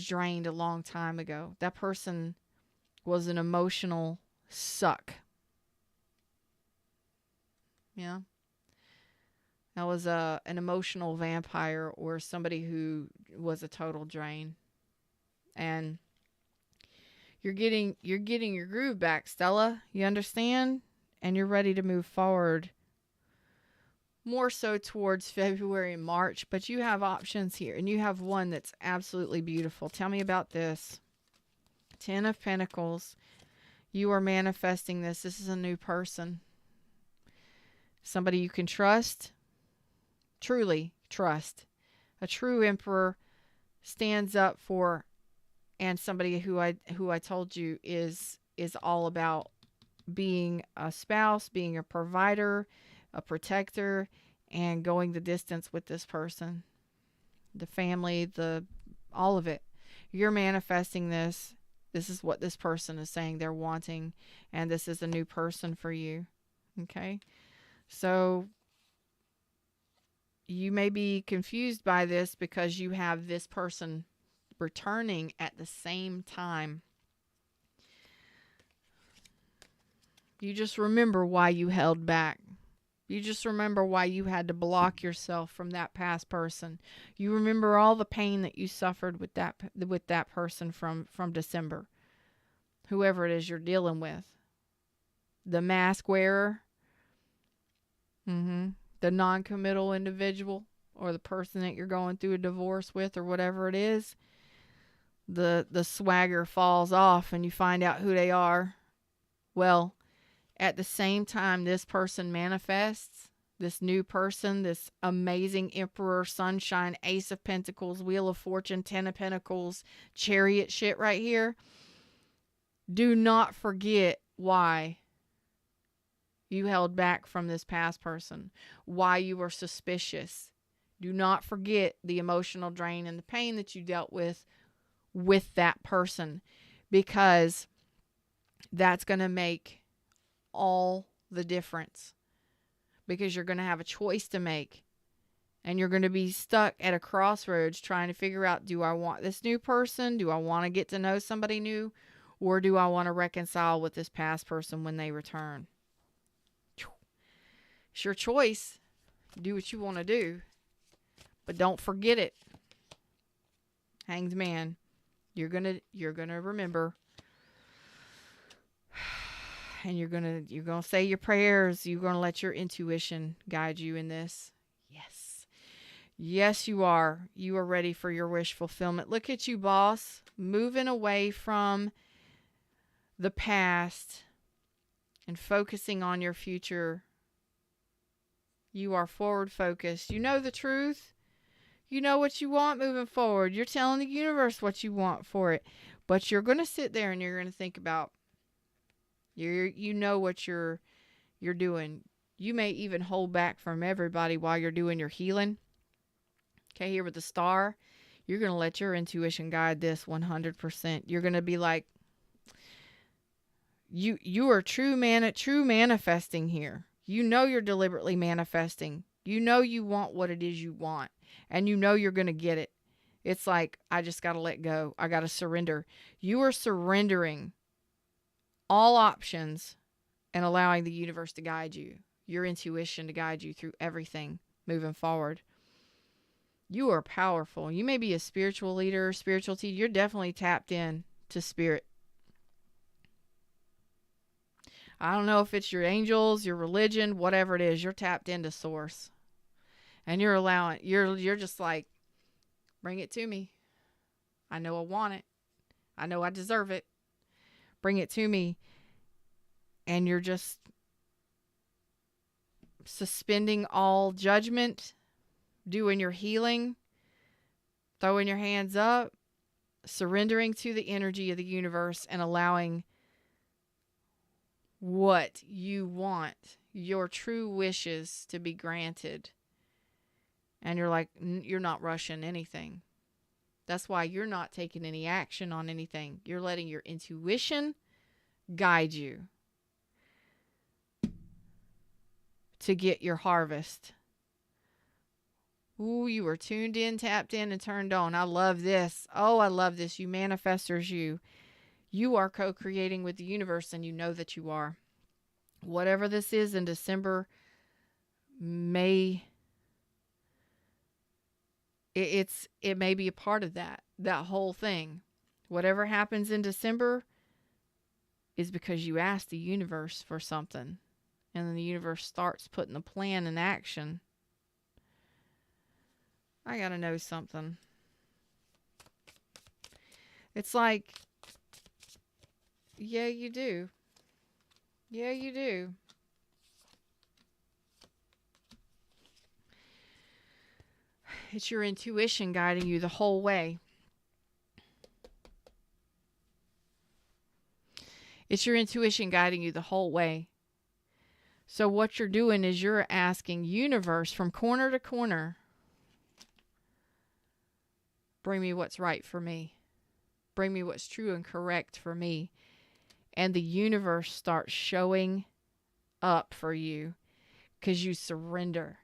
S2: drained a long time ago. That person was an emotional suck. Yeah. That was an emotional vampire or somebody who was a total drain. And you're getting your groove back, Stella. You understand? And you're ready to move forward. More so towards February and March, but you have options here. And you have one that's absolutely beautiful. Tell me about this. 10 of Pentacles. You are manifesting this. This is a new person. Somebody you can trust. Truly trust. A true emperor stands up for, and somebody who I told you is all about being a spouse, being a provider, a protector, and going the distance with this person. The family, all of it. You're manifesting this. This is what this person is saying they're wanting, and this is a new person for you. Okay? So you may be confused by this because you have this person returning at the same time. You just remember why you held back. You just remember why you had to block yourself from that past person. You remember all the pain that you suffered with that person from December. Whoever it is you're dealing with. The mask wearer. Mm-hmm. The non-committal individual, or the person that you're going through a divorce with, or whatever it is, the swagger falls off and you find out who they are. Well, at the same time this person manifests, this new person, this amazing Emperor, Sunshine, Ace of Pentacles, Wheel of Fortune, Ten of Pentacles, Chariot shit right here, do not forget why you held back from this past person, why you were suspicious. Do not forget the emotional drain and the pain that you dealt with that person, because that's going to make all the difference, because you're going to have a choice to make, and you're going to be stuck at a crossroads trying to figure out, do I want this new person? Do I want to get to know somebody new? Or do I want to reconcile with this past person when they return? It's your choice. Do what you want to do, but don't forget it. Hanged Man, you're going to remember, and you're going to say your prayers. You're going to let your intuition guide you in this. Yes. Yes, you are. You are ready for your wish fulfillment. Look at you, boss, moving away from the past and focusing on your future. You are forward focused. You know the truth. You know what you want moving forward. You're telling the universe what you want for it. But you're going to sit there and you're going to think about, you know what you're doing. You may even hold back from everybody while you're doing your healing. Okay, here with the star, you're going to let your intuition guide this 100%. You're going to be like, you are true manifesting here. You know you're deliberately manifesting. You know you want what it is you want, and you know you're going to get it. It's like, I just got to let go. I got to surrender. You are surrendering all options and allowing the universe to guide you, your intuition to guide you through everything moving forward. You are powerful. You may be a spiritual leader, spiritual teacher. You're definitely tapped in to spirit. I don't know if it's your angels, your religion, whatever it is, you're tapped into source. And you're just like, bring it to me. I know I want it. I know I deserve it. Bring it to me. And you're just suspending all judgment, doing your healing, throwing your hands up, surrendering to the energy of the universe, and allowing what you want, your true wishes, to be granted. And you're like, you're not rushing anything. That's why you're not taking any action on anything. You're letting your intuition guide you to get your harvest. Ooh, you are tuned in, tapped in, and turned on. I love this. Oh, I love this. You manifestors, you are co-creating with the universe, and you know that you are. Whatever this is in December, it may be a part of that whole thing. Whatever happens in December is because you asked the universe for something, and then the universe starts putting the plan in action. I gotta know something. It's like, yeah, you do. Yeah, you do. It's your intuition guiding you the whole way. It's your intuition guiding you the whole way. So what you're doing is you're asking universe from corner to corner, bring me what's right for me. Bring me what's true and correct for me. And the universe starts showing up for you because you surrender.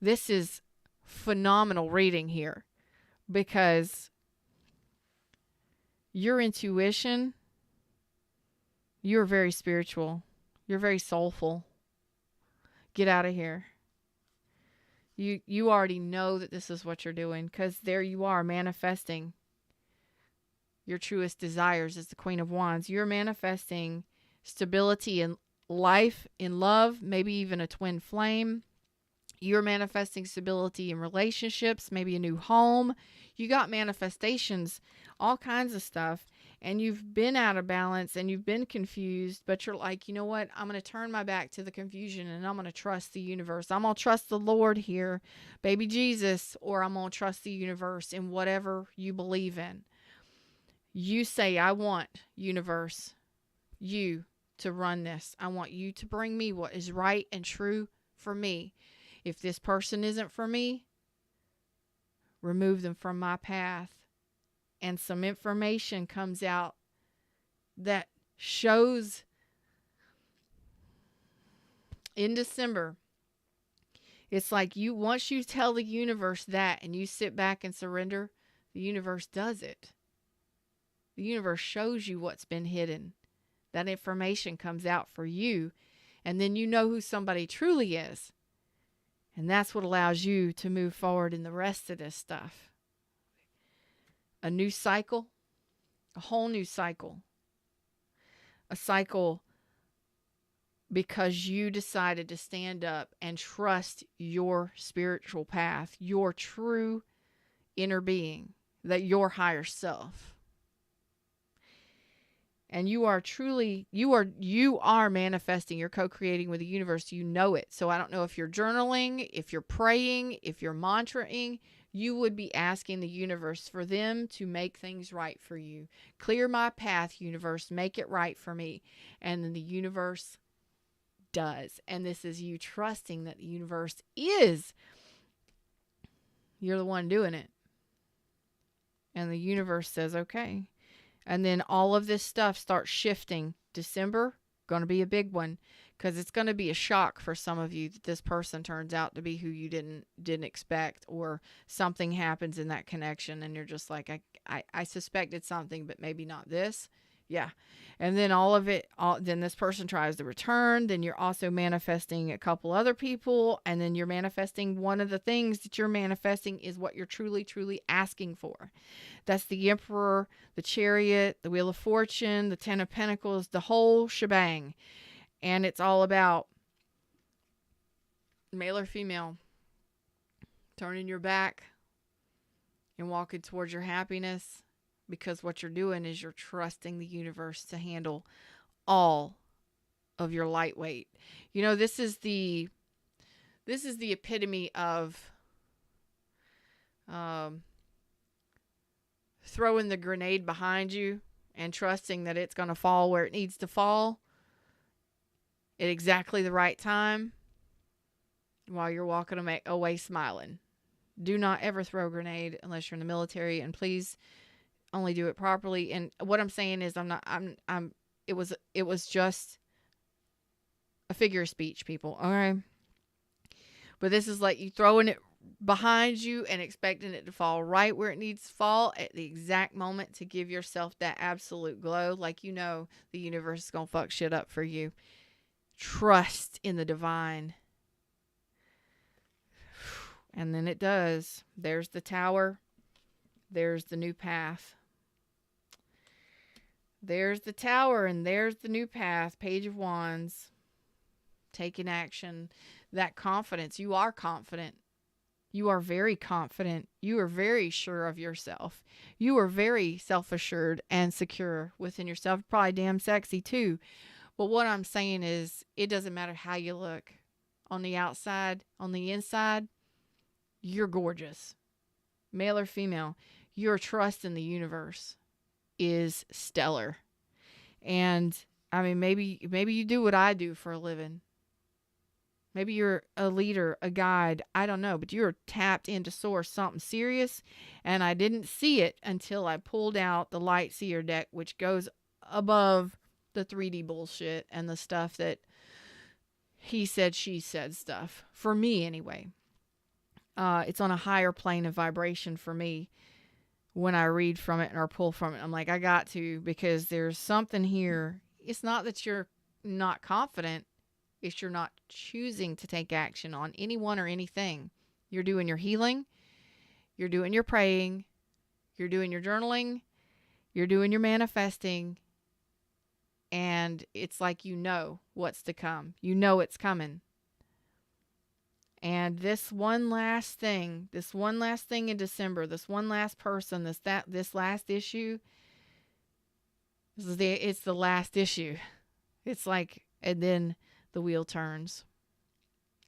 S2: This is phenomenal reading here, because your intuition, you're very spiritual. You're very soulful. Get out of here. You already know that this is what you're doing, because there you are manifesting your truest desires as the Queen of Wands. You're manifesting stability life in love, maybe even a twin flame. You're manifesting stability in relationships, maybe a new home. You got manifestations, all kinds of stuff. And you've been out of balance and you've been confused, but you're like, you know what? I'm going to turn my back to the confusion and I'm going to trust the universe. I'm going to trust the Lord here, baby Jesus, or I'm going to trust the universe in whatever you believe in. You say, I want, universe, you to run this. I want you to bring me what is right and true for me. If this person isn't for me, remove them from my path. And some information comes out that shows in December. It's like once you tell the universe that and you sit back and surrender, the universe does it. The universe shows you what's been hidden. That information comes out for you. And then you know who somebody truly is. And that's what allows you to move forward in the rest of this stuff. A new cycle, a whole new cycle. A cycle because you decided to stand up and trust your spiritual path, your true inner being, that your higher self. And you are manifesting, you're co-creating with the universe. You know it. So I don't know if you're journaling, if you're praying, if you're mantraing, you would be asking the universe for them to make things right for you. Clear my path, universe. Make it right for me. And then the universe does. And this is you trusting that the universe is. You're the one doing it. And the universe says, okay. And then all of this stuff starts shifting. December, going to be a big one. Because it's going to be a shock for some of you that this person turns out to be who you didn't expect, or something happens in that connection and you're just like, I suspected something, but maybe not this. Yeah. And then then this person tries to return. Then you're also manifesting a couple other people. And then you're manifesting one of the things that you're manifesting is what you're truly, truly asking for. That's the Emperor, the Chariot, the Wheel of Fortune, the Ten of Pentacles, the whole shebang. And it's all about male or female, turning your back and walking towards your happiness, because what you're doing is you're trusting the universe to handle all of your lightweight. You know, this is the epitome of throwing the grenade behind you and trusting that it's going to fall where it needs to fall at exactly the right time while you're walking away smiling. Do not ever throw a grenade unless you're in the military, and please only do it properly. And what I'm saying is it was just a figure of speech, people. All right. But this is like you throwing it behind you and expecting it to fall right where it needs to fall at the exact moment to give yourself that absolute glow. Like, you know, the universe is going to fuck shit up for you. Trust in the divine. And then it does. There's the Tower. There's the new path. There's the Tower and there's the new path. Page of Wands. Taking action. That confidence. You are confident. You are very confident. You are very sure of yourself. You are very self-assured and secure within yourself. Probably damn sexy too. But what I'm saying is, it doesn't matter how you look. On the outside, on the inside, you're gorgeous. Male or female, your trust in the universe is stellar. And I mean, maybe you do what I do for a living. Maybe you're a leader, a guide, I don't know, but you're tapped into source, something serious. And I didn't see it until I pulled out the Light Seer deck, which goes above the 3D bullshit and the stuff that he said, she said stuff. For me, anyway. It's on a higher plane of vibration for me when I read from it or pull from it. I'm like, I got to, because there's something here. It's not that you're not confident. It's you're not choosing to take action on anyone or anything. You're doing your healing. You're doing your praying. You're doing your journaling. You're doing your manifesting. and it's like you know what's to come. You know it's coming. And this one last thing in December, this one last person, this last issue, it's the last issue. It's like, and then the wheel turns.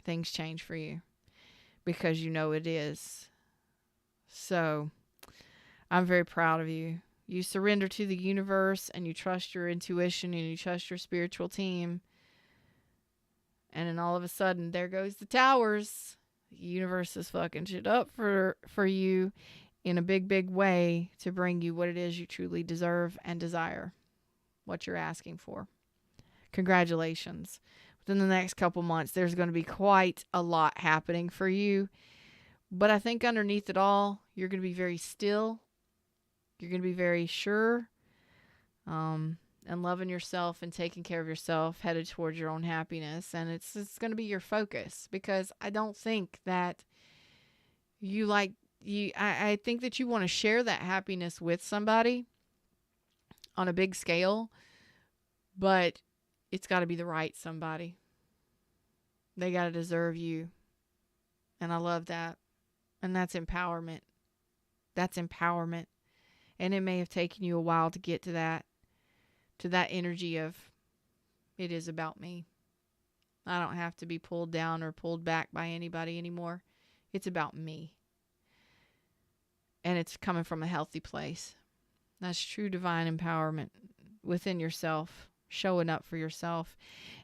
S2: Things change for you because you know it is. So I'm very proud of you. You surrender to the universe and you trust your intuition and you trust your spiritual team. And then all of a sudden, there goes the towers. The universe is fucking shit up for you in a big, big way to bring you what it is you truly deserve and desire, what you're asking for. Congratulations. Within the next couple months, there's going to be quite a lot happening for you. But I think underneath it all, you're going to be very still. You're going to be very sure. And loving yourself and taking care of yourself, headed towards your own happiness. And it's going to be your focus, because I don't think that I think that you want to share that happiness with somebody on a big scale, but it's got to be the right somebody. They got to deserve you. And I love that. And that's empowerment. That's empowerment. And it may have taken you a while to get to that energy of, it is about me. I don't have to be pulled down or pulled back by anybody anymore. It's about me. And it's coming from a healthy place. That's true divine empowerment within yourself, showing up for yourself.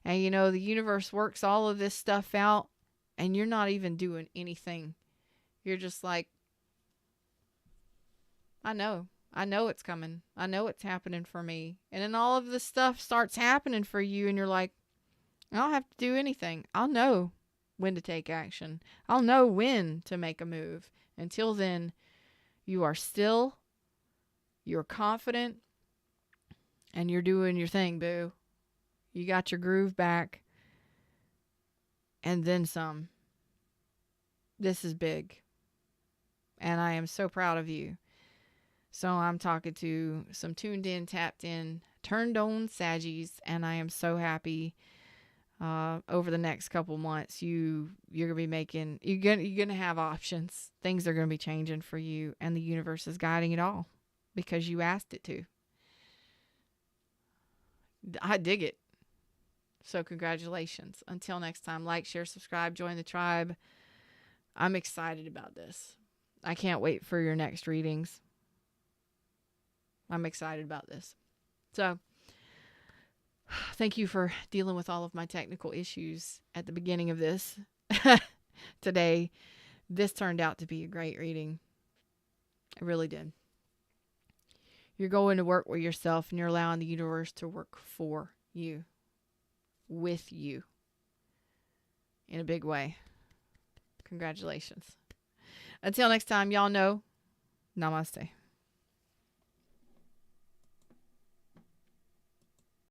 S2: And the universe works all of this stuff out, and you're not even doing anything. You're just like, I know it's coming. I know it's happening for me. And then all of this stuff starts happening for you, and you're like, I don't have to do anything. I'll know when to take action. I'll know when to make a move. Until then, you are still, you're confident, and you're doing your thing, boo. You got your groove back, and then some. This is big. And I am so proud of you. So I'm talking to some tuned in, tapped in, turned on Saggies, and I am so happy. Over the next couple months, you're gonna be making, you're gonna have options. Things are gonna be changing for you, and the universe is guiding it all because you asked it to. I dig it. So congratulations. Until next time, like, share, subscribe, join the tribe. I'm excited about this. I can't wait for your next readings. I'm excited about this. So, thank you for dealing with all of my technical issues at the beginning of this. Today, this turned out to be a great reading. It really did. You're going to work with yourself, and you're allowing the universe to work for you, with you, in a big way. Congratulations. Until next time, y'all know, namaste.